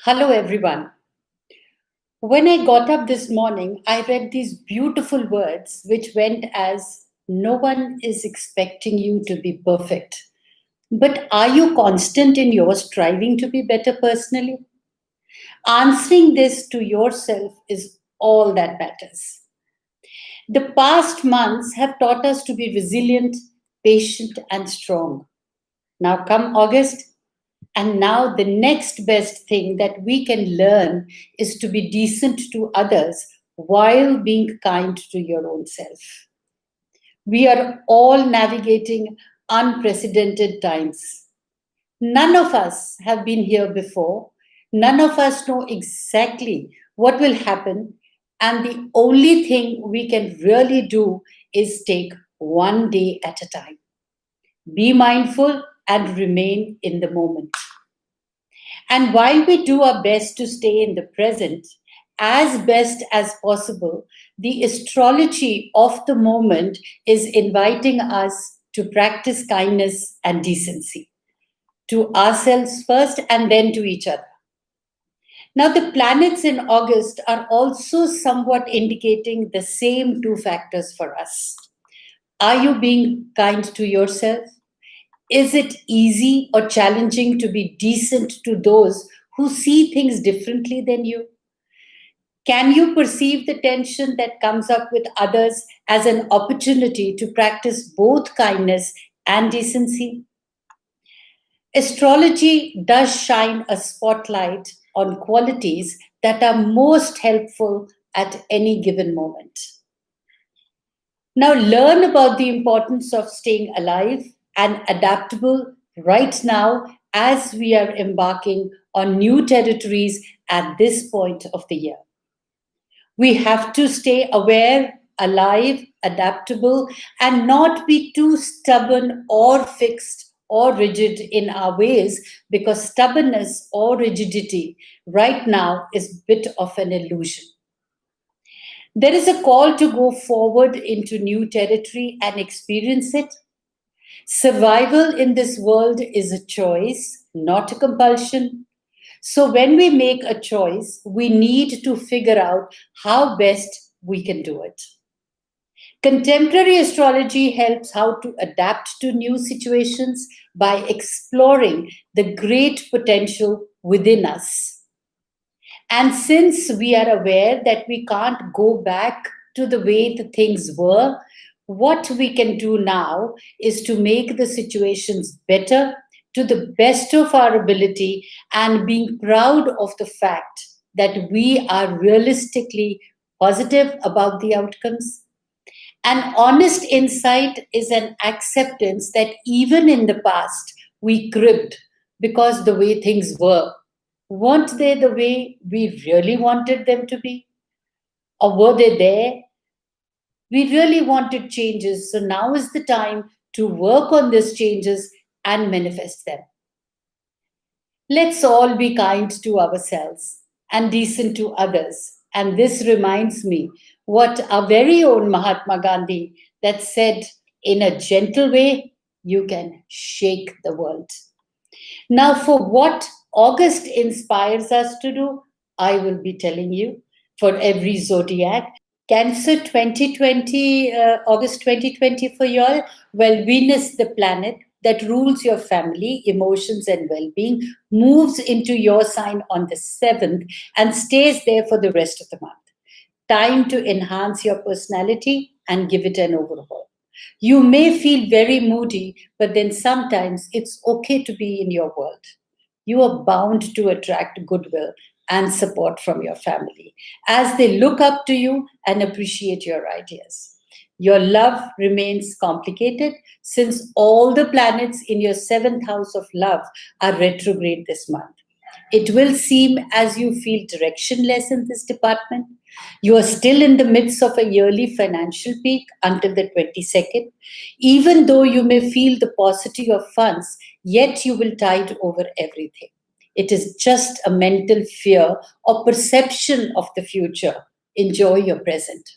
Hello, everyone. When I got up this morning, I read these beautiful words which went as no one is expecting you to be perfect. But are you constant in your striving to be better personally? Answering this to yourself is all that matters. The past months have taught us to be resilient, patient, and strong. Now, come August, and now the next best thing that we can learn is to be decent to others while being kind to your own self. We are all navigating unprecedented times. None of us have been here before. None of us know exactly what will happen. And the only thing we can really do is take one day at a time. Be mindful and remain in the moment. And while we do our best to stay in the present as best as possible, the astrology of the moment is inviting us to practice kindness and decency to ourselves first and then to each other. Now, the planets in August are also somewhat indicating the same two factors for us. Are you being kind to yourself? Is it easy or challenging to be decent to those who see things differently than you? Can you perceive the tension that comes up with others as an opportunity to practice both kindness and decency? Astrology does shine a spotlight on qualities that are most helpful at any given moment. Now, learn about the importance of staying alive and adaptable right now as we are embarking on new territories at this point of the year. We have to stay aware, alive, adaptable, and not be too stubborn or fixed or rigid in our ways because stubbornness or rigidity right now is a bit of an illusion. There is a call to go forward into new territory and experience it. Survival in this world is a choice, not a compulsion. So, when we make a choice, we need to figure out how best we can do it. Contemporary astrology helps how to adapt to new situations by exploring the great potential within us. And since we are aware that we can't go back to the way the things were, what we can do now is to make the situations better to the best of our ability and being proud of the fact that we are realistically positive about the outcomes. An honest insight is an acceptance that even in the past we cribbed because the way things were. Weren't they the way we really wanted them to be? Or were they there? We really wanted changes, so now is the time to work on these changes and manifest them. Let's all be kind to ourselves and decent to others. And this reminds me what our very own Mahatma Gandhi that said, in a gentle way, you can shake the world. Now, for what August inspires us to do, I will be telling you for every zodiac. Cancer 2020, August 2020 for y'all. Well, Venus, the planet that rules your family, emotions, and well being, moves into your sign on the 7th and stays there for the rest of the month. Time to enhance your personality and give it an overhaul. You may feel very moody, but then sometimes it's okay to be in your world. You are bound to attract goodwill and support from your family as they look up to you and appreciate your ideas. Your love remains complicated since all the planets in your seventh house of love are retrograde this month. It will seem as you feel directionless in this department. You are still in the midst of a yearly financial peak until the 22nd. Even though you may feel the paucity of funds, yet you will tide over everything. It is just a mental fear or perception of the future. Enjoy your present.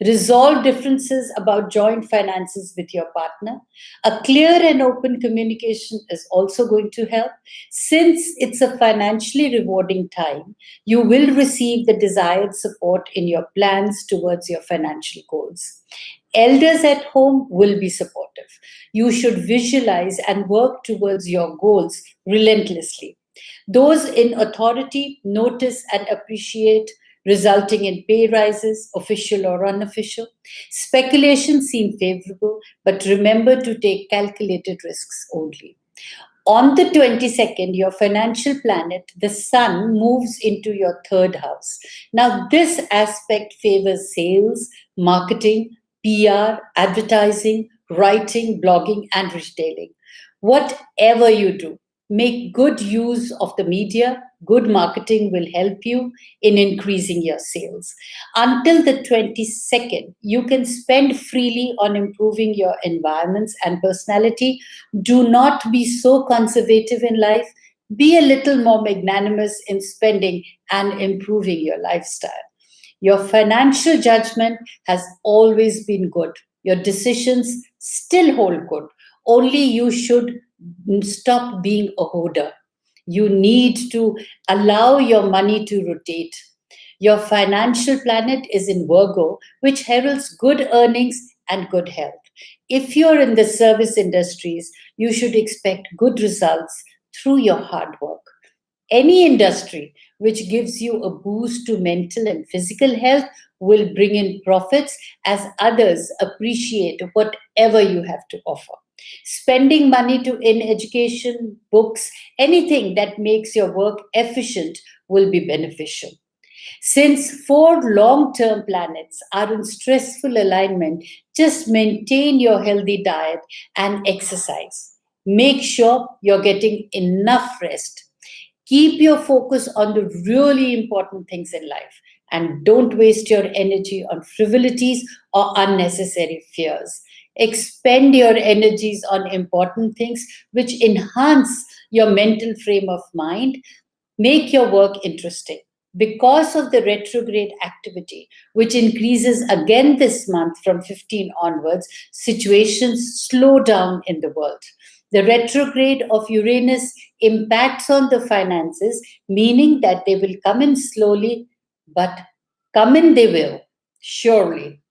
Resolve differences about joint finances with your partner. A clear and open communication is also going to help. Since it's a financially rewarding time, you will receive the desired support in your plans towards your financial goals. Elders at home will be supportive. You should visualize and work towards your goals relentlessly. Those in authority notice and appreciate, resulting in pay rises, official or unofficial. Speculations seem favorable, but remember to take calculated risks only. On the 22nd, your financial planet, the sun, moves into your third house. Now, this aspect favors sales, marketing, PR, advertising, writing, blogging, and retailing. Whatever you do, make good use of the media. Good marketing will help you in increasing your sales. Until the 22nd, you can spend freely on improving your environments and personality. Do not be so conservative in life. Be a little more magnanimous in spending and improving your lifestyle. Your financial judgment has always been good. Your decisions still hold good. Only you should stop being a hoarder. You need to allow your money to rotate. Your financial planet is in Virgo, which heralds good earnings and good health. If you're in the service industries, you should expect good results through your hard work. Any industry which gives you a boost to mental and physical health will bring in profits as others appreciate whatever you have to offer. Spending money in education, books, anything that makes your work efficient will be beneficial. Since four long term planets are in stressful alignment, just maintain your healthy diet and exercise. Make sure you're getting enough rest. Keep your focus on the really important things in life and don't waste your energy on frivolities or unnecessary fears. Expend your energies on important things which enhance your mental frame of mind. Make your work interesting. Because of the retrograde activity, which increases again this month from 15 onwards, situations slow down in the world. The retrograde of Uranus impacts on the finances, meaning that they will come in slowly, but come in they will, surely.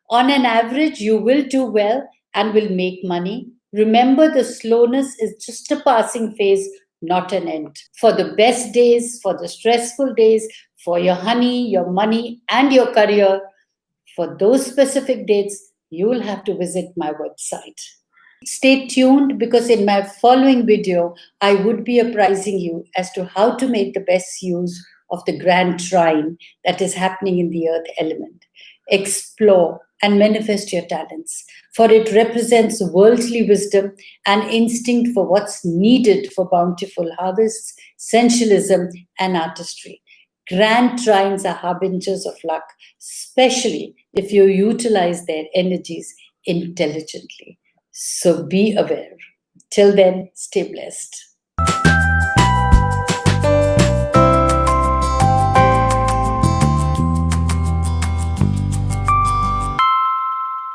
On an average, you will do well and will make money. Remember, the slowness is just a passing phase, not an end. For the best days, for the stressful days, for your honey, your money, and your career, for those specific dates, you will have to visit my website. Stay tuned because in my following video, I would be apprising you as to how to make the best use of the grand trine that is happening in the earth element. Explore and manifest your talents, for it represents worldly wisdom and instinct for what's needed for bountiful harvests, sensualism, and artistry. Grand trines are harbingers of luck, especially if you utilize their energies intelligently. So be aware. Till then, stay blessed.